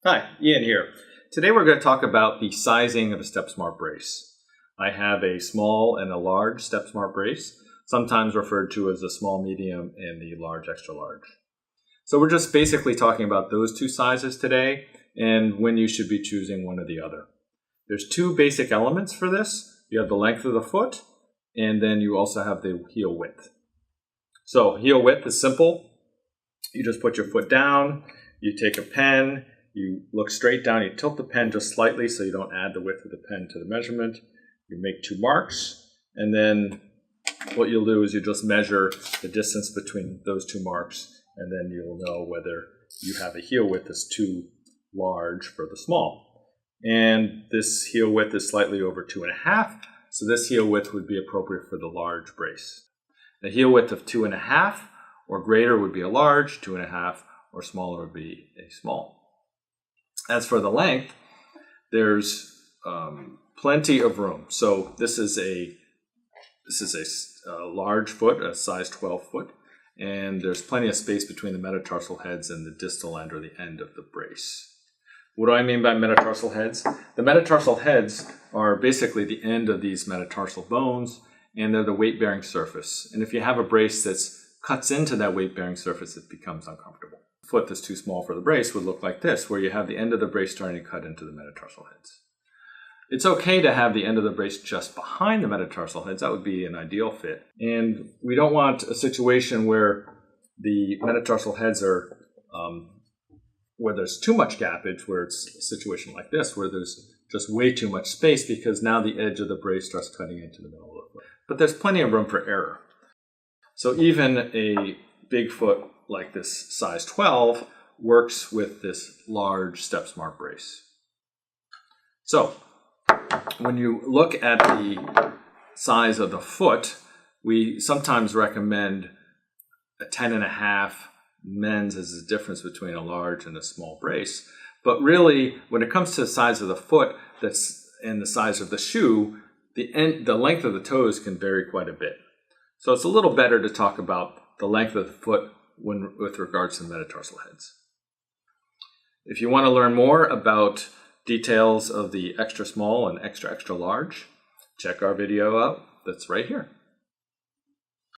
Hi, Ian here. Today we're going to talk about the sizing of a StepSmart brace. I have a small and a large StepSmart brace, sometimes referred to as a small, medium, and the large, extra large. So we're just basically talking about those two sizes today and when you should be choosing one or the other. There's two basic elements for this. You have the length of the foot, and then you also have the heel width. So heel width is simple. You just put your foot down, you take a pen, you look straight down, you tilt the pen just slightly so you don't add the width of the pen to the measurement. You make two marks, and then what you'll do is you just measure the distance between those two marks, and then you'll know whether you have a heel width that's too large for the small. And this heel width is slightly over 2.5, so this heel width would be appropriate for the large brace. A heel width of 2.5 or greater would be a large, 2.5 or smaller would be a small. As for the length, there's plenty of room. So this is a large foot, a size 12 foot, and there's plenty of space between the metatarsal heads and the distal end or the end of the brace. What do I mean by metatarsal heads? The metatarsal heads are basically the end of these metatarsal bones, and they're the weight-bearing surface. And if you have a brace that cuts into that weight-bearing surface, it becomes uncomfortable. A foot that's too small for the brace would look like this, where you have the end of the brace starting to cut into the metatarsal heads. It's okay to have the end of the brace just behind the metatarsal heads. That would be an ideal fit. And we don't want a situation where the metatarsal heads are, where there's too much gappage, where it's a situation like this, where there's just way too much space because now the edge of the brace starts cutting into the middle of the foot. But there's plenty of room for error. So even a big foot like this size 12 works with this large StepSmart brace. So when you look at the size of the foot, we sometimes recommend a 10.5 men's as the difference between a large and a small brace. But really, when it comes to the size of the foot and the size of the shoe, the length of the toes can vary quite a bit. So it's a little better to talk about the length of the foot with regards to metatarsal heads. If you want to learn more about details of the extra small and extra large, check our video out that's right here.